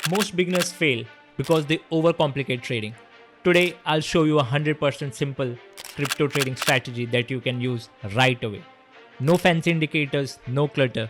Most beginners fail because they overcomplicate trading. Today, I'll show you a 100% simple crypto trading strategy that you can use right away. No fancy indicators, no clutter,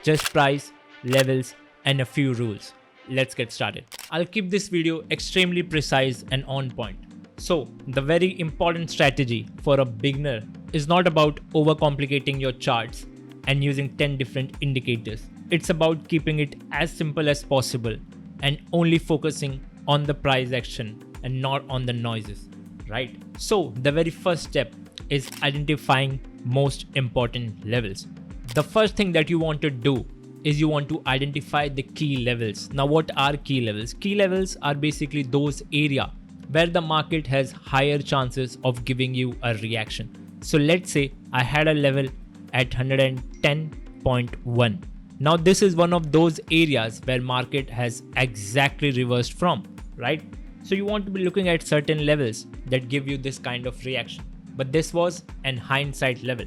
just price, levels, and a few rules. Let's get started. I'll keep this video extremely precise and on point. So, the very important strategy for a beginner is not about overcomplicating your charts and using 10 different indicators. It's about keeping it as simple as possible and only focusing on the price action and not on the noises, right? So the very first step is identifying most important levels. The first thing that you want to do is you want to identify the key levels. Now, what are key levels? Key levels are basically those area where the market has higher chances of giving you a reaction. So let's say I had a level at 110.1. Now this is one of those areas where market has exactly reversed from, right? So you want to be looking at certain levels that give you this kind of reaction. But this was an hindsight level.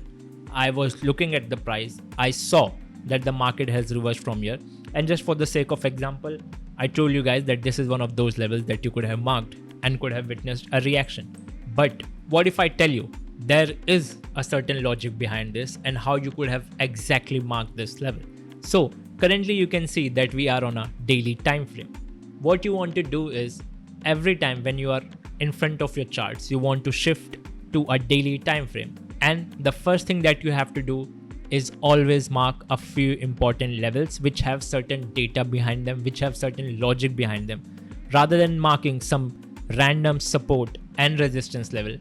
I was looking at the price. I saw that the market has reversed from here. And just for the sake of example, I told you guys that this is one of those levels that you could have marked and could have witnessed a reaction. But what if I tell you there is a certain logic behind this and how you could have exactly marked this level? So currently you can see that we are on a daily time frame. What you want to do is every time when you are in front of your charts, you want to shift to a daily time frame. And the first thing that you have to do is always mark a few important levels which have certain data behind them, which have certain logic behind them, rather than marking some random support and resistance level.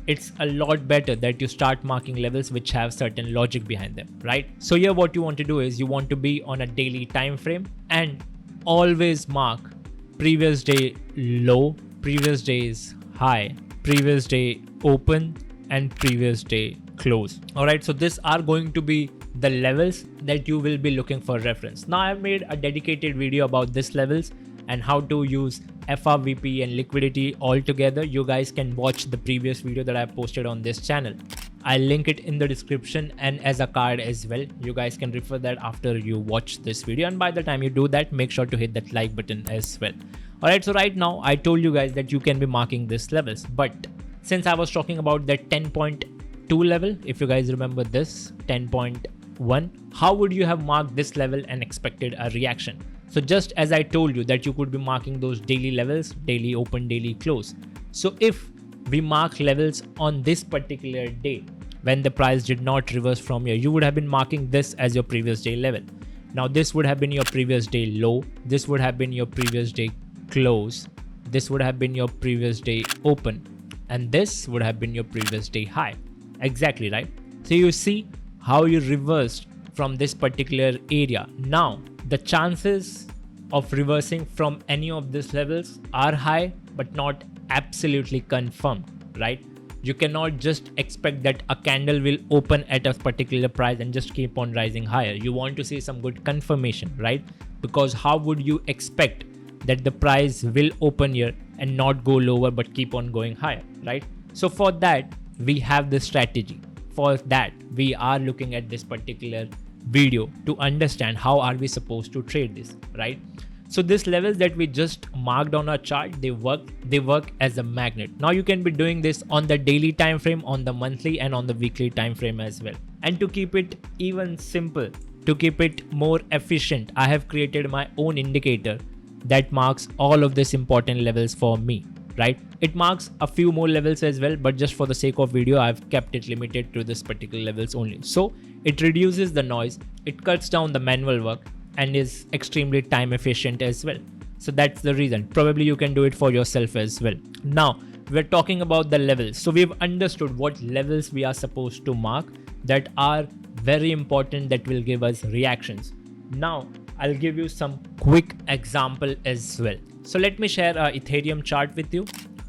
It's a lot better that you start marking levels which have certain logic behind them, right? So here what you want to do is you want to be on a daily time frame and always mark previous day low, previous day's high, previous day open, and previous day close. All right, so these are going to be the levels that you will be looking for reference. Now I've made a dedicated video about these levels and how to use FRVP and liquidity all together. You guys can watch the previous video that I posted on this channel. I'll link it in the description and as a card as well. You guys can refer that after you watch this video, and by the time you do that, make sure to hit that like button as well. Alright, so right now I told you guys that you can be marking these levels, but since I was talking about that 10.2 level, if you guys remember this 10.1, how would you have marked this level and expected a reaction? So just as I told you that you could be marking those daily levels, daily open, daily close. So if we mark levels on this particular day when the price did not reverse from here, you would have been marking this as your previous day level. Now this would have been your previous day low. This would have been your previous day close. This would have been your previous day open. And this would have been your previous day high. Exactly, right? So you see how you reversed from this particular area. Now the chances of reversing from any of these levels are high, but not absolutely confirmed, right? You cannot just expect that a candle will open at a particular price and just keep on rising higher. You want to see some good confirmation, right? Because how would you expect that the price will open here and not go lower but keep on going higher, right? So for that, we have this strategy. For that, we are looking at this particular video to understand how are we supposed to trade this, right? So these levels that we just marked on our chart, they work as a magnet. Now you can be doing this on the daily time frame, on the monthly, and on the weekly time frame as well. And to keep it even simple, to keep it more efficient, I have created my own indicator that marks all of these important levels for me, right? It marks a few more levels as well, but just for the sake of video, I've kept it limited to this particular levels only. So it reduces the noise, it cuts down the manual work, and is extremely time efficient as well. So that's the reason. Probably you can do it for yourself as well. Now we're talking about the levels. So we've understood what levels we are supposed to mark that are very important, that will give us reactions. Now I'll give you some quick example as well. So let me share a Ethereum chart with you.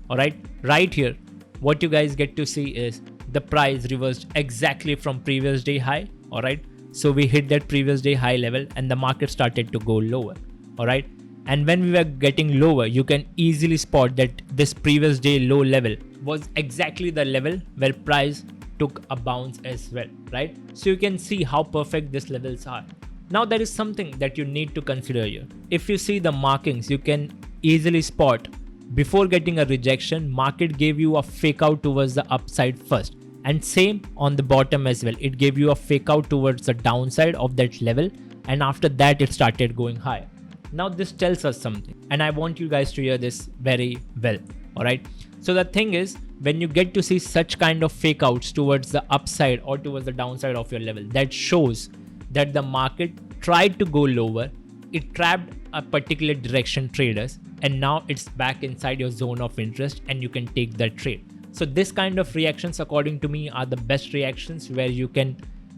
All right here, what you guys get to see is the price reversed exactly from previous day high. All right, so we hit that previous day high level and the market started to go lower. All right, and when we were getting lower, you can easily spot that this previous day low level was exactly the level where price took a bounce as well, right? So you can see how perfect these levels are. Now there is something that you need to consider here. If you see the markings, you can easily spot before getting a rejection, market gave you a fake out towards the upside first. And same on the bottom as well. It gave you a fake out towards the downside of that level. And after that, it started going higher. Now this tells us something. And I want you guys to hear this very well. Alright. So the thing is, when you get to see such kind of fake outs towards the upside or towards the downside of your level, that shows that the market tried to go lower. It trapped a particular direction traders, and now it's back inside your zone of interest and you can take that trade. So this kind of reactions, according to me, are the best reactions where you can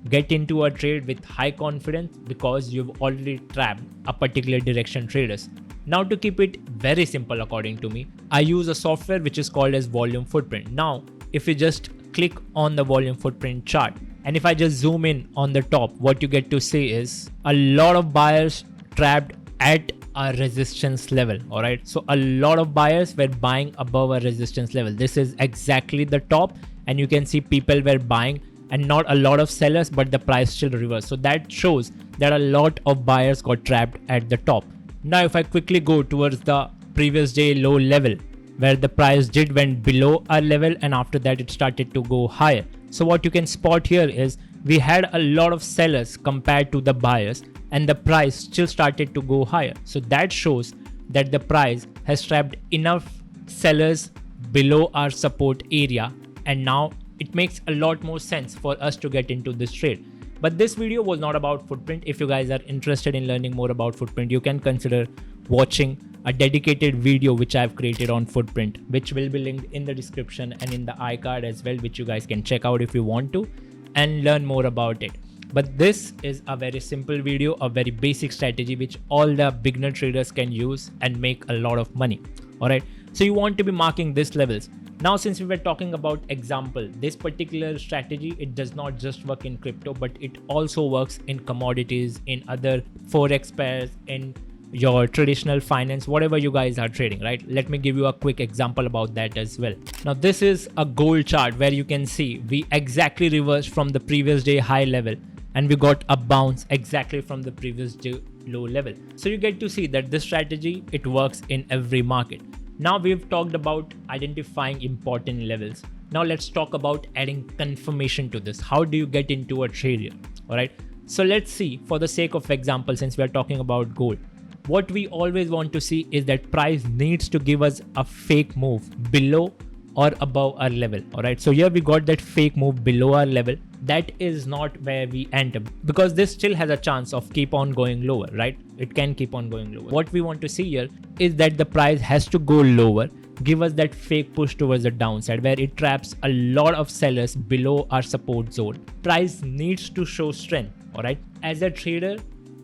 get into a trade with high confidence because you've already trapped a particular direction traders. Now to keep it very simple, according to me, I use a software which is called as volume footprint. Now, if you just click on the volume footprint chart, and if I just zoom in on the top, what you get to see is a lot of buyers trapped at a resistance level. All right. So a lot of buyers were buying above a resistance level. This is exactly the top, and you can see people were buying and not a lot of sellers, but the price still reversed. So that shows that a lot of buyers got trapped at the top. Now, if I quickly go towards the previous day low level, where the price did went below our level and after that it started to go higher. So what you can spot here is we had a lot of sellers compared to the buyers, and the price still started to go higher. So that shows that the price has trapped enough sellers below our support area, and now it makes a lot more sense for us to get into this trade. But this video was not about footprint. If you guys are interested in learning more about footprint, you can consider watching a dedicated video which I've created on footprint, which will be linked in the description and in the iCard as well, which you guys can check out if you want to and learn more about it. But this is a very simple video, a very basic strategy which all the beginner traders can use and make a lot of money. All right. So you want to be marking these levels. Now, since we were talking about example, this particular strategy, it does not just work in crypto, but it also works in commodities, in other forex pairs, in your traditional finance, whatever you guys are trading, right? Let me give you a quick example about that as well. Now, this is a gold chart where you can see we exactly reversed from the previous day high level, and we got a bounce exactly from the previous day low level. So you get to see that this strategy, it works in every market. Now we've talked about identifying important levels. Now let's talk about adding confirmation to this. How do you get into a trade here? All right. So let's see, for the sake of example, since we are talking about gold, what we always want to see is that price needs to give us a fake move below or above our level. All right. So here we got that fake move below our level. That is not where we enter, because this still has a chance of keep on going lower, right? It can keep on going lower. What we want to see here is that the price has to go lower, give us that fake push towards the downside where it traps a lot of sellers below our support zone. Price needs to show strength. All right. As a trader,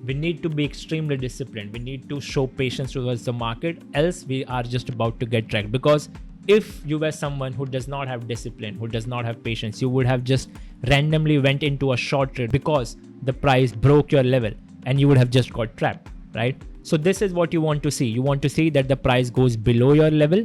we need to be extremely disciplined. We need to show patience towards the market, else we are just about to get tracked. Because if you were someone who does not have discipline, who does not have patience, you would have just randomly went into a short trade because the price broke your level and you would have just got trapped, right? So this is what you want to see. You want to see that the price goes below your level.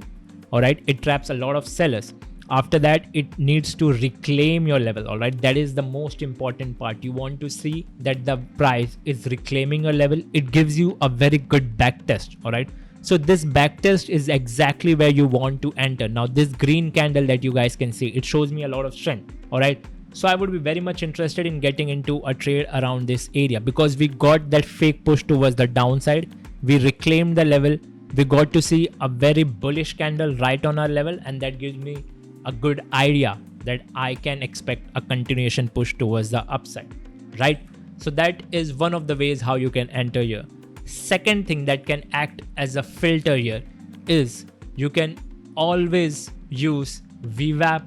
All right. It traps a lot of sellers. After that, it needs to reclaim your level. All right. That is the most important part. You want to see that the price is reclaiming your level. It gives you a very good back test. All right. So this backtest is exactly where you want to enter. Now this green candle that you guys can see, it shows me a lot of strength. All right. So I would be very much interested in getting into a trade around this area because we got that fake push towards the downside. We reclaimed the level. We got to see a very bullish candle right on our level, and that gives me a good idea that I can expect a continuation push towards the upside, right? So that is one of the ways how you can enter here. Second thing that can act as a filter here is you can always use VWAP,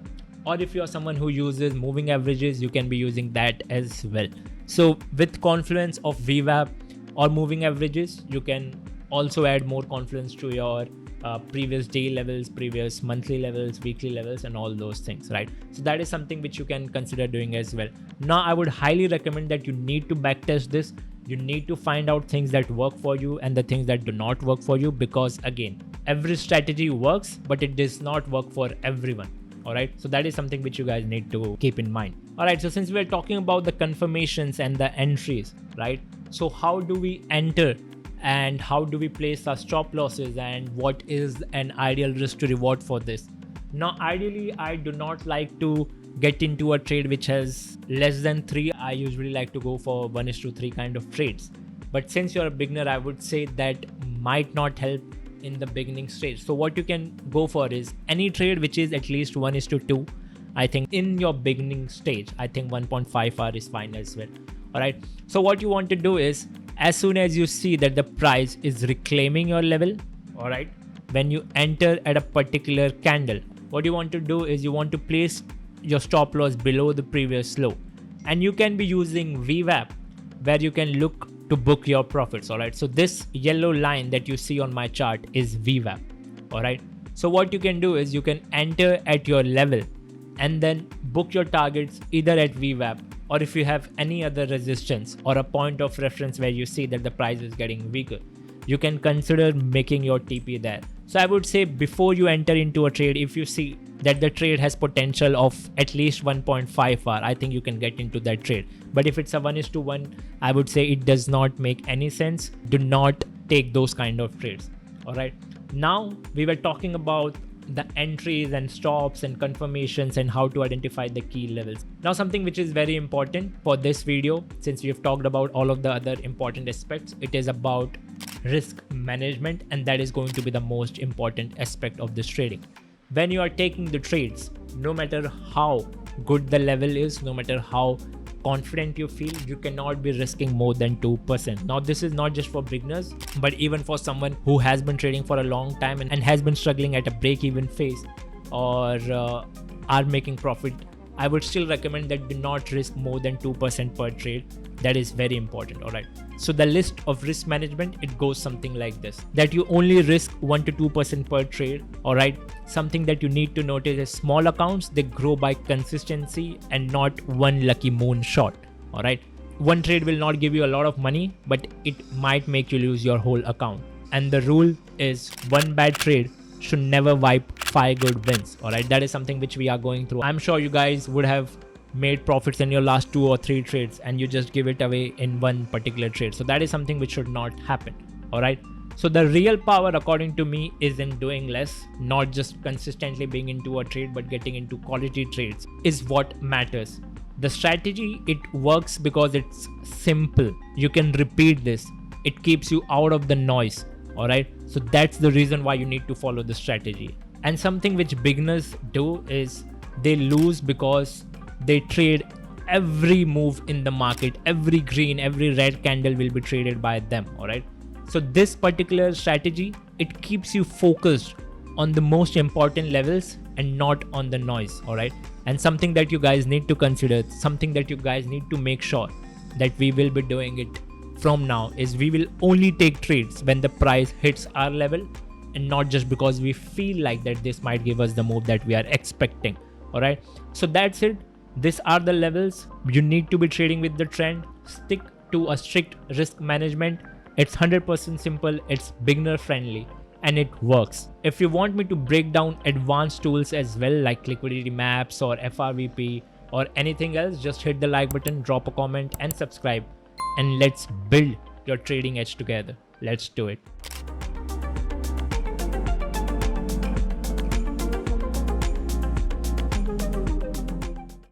or if you're someone who uses moving averages, you can be using that as well. So with confluence of VWAP or moving averages, you can also add more confluence to your previous day levels, previous monthly levels, weekly levels, and all those things, right? So that is something which you can consider doing as well. Now, I would highly recommend that you need to backtest this. You need to find out things that work for you and the things that do not work for you, because again, every strategy works, but it does not work for everyone. All right. So that is something which you guys need to keep in mind. All right. So since we're talking about the confirmations and the entries, right? So how do we enter and how do we place our stop losses, and what is an ideal risk to reward for this? Now, ideally, I do not like to get into a trade which has less than 3. I usually like to go for 1:3 kind of trades. But since you're a beginner, I would say that might not help in the beginning stage. So what you can go for is any trade which is at least 1:2. I think in your beginning stage, I think 1.5 hour is fine as well. All right. So what you want to do is, as soon as you see that the price is reclaiming your level, all right, when you enter at a particular candle, what you want to do is you want to place your stop loss below the previous low, and you can be using VWAP where you can look to book your profits. All right. So this yellow line that you see on my chart is VWAP. All right. So what you can do is you can enter at your level and then book your targets either at VWAP, or if you have any other resistance or a point of reference where you see that the price is getting weaker, you can consider making your TP there. So I would say before you enter into a trade, if you see that the trade has potential of at least 1.5 hour, I think you can get into that trade. But if it's a 1:1, I would say it does not make any sense. Do not take those kind of trades. All right. Now we were talking about the entries and stops and confirmations and how to identify the key levels. Now something which is very important for this video, since we have talked about all of the other important aspects, it is about risk management, and that is going to be the most important aspect of this trading. When you are taking the trades, no matter how good the level is, no matter how confident you feel, you cannot be risking more than 2%. Now this is not just for beginners, but even for someone who has been trading for a long time and has been struggling at a break-even phase, or are making profit, I would still recommend that do not risk more than 2% per trade. That is very important. All right. So the list of risk management, it goes something like this, that you only risk 1 to 2% per trade. All right. Something that you need to notice is small accounts, they grow by consistency and not one lucky moon shot. All right. One trade will not give you a lot of money, but it might make you lose your whole account. And the rule is one bad trade should never wipe 5 good wins. All right. That is something which we are going through. I'm sure you guys would have made profits in your last 2 or 3 trades and you just give it away in one particular trade. So that is something which should not happen. All right. So the real power, according to me, is in doing less, not just consistently being into a trade, but getting into quality trades is what matters. The strategy, it works because it's simple. You can repeat this. It keeps you out of the noise. All right. So that's the reason why you need to follow the strategy. And something which beginners do is they lose because they trade every move in the market. Every green, every red candle will be traded by them. All right. So this particular strategy, it keeps you focused on the most important levels and not on the noise. All right. And something that you guys need to consider, something that you guys need to make sure that we will be doing it from now, is we will only take trades when the price hits our level, and not just because we feel like that this might give us the move that we are expecting. All right. So that's it. These are the levels. You need to be trading with the trend. Stick to a strict risk management. It's 100% simple. It's beginner friendly and it works. If you want me to break down advanced tools as well, like liquidity maps or FRVP or anything else, just hit the like button, drop a comment and subscribe, and let's build your trading edge together. Let's do it.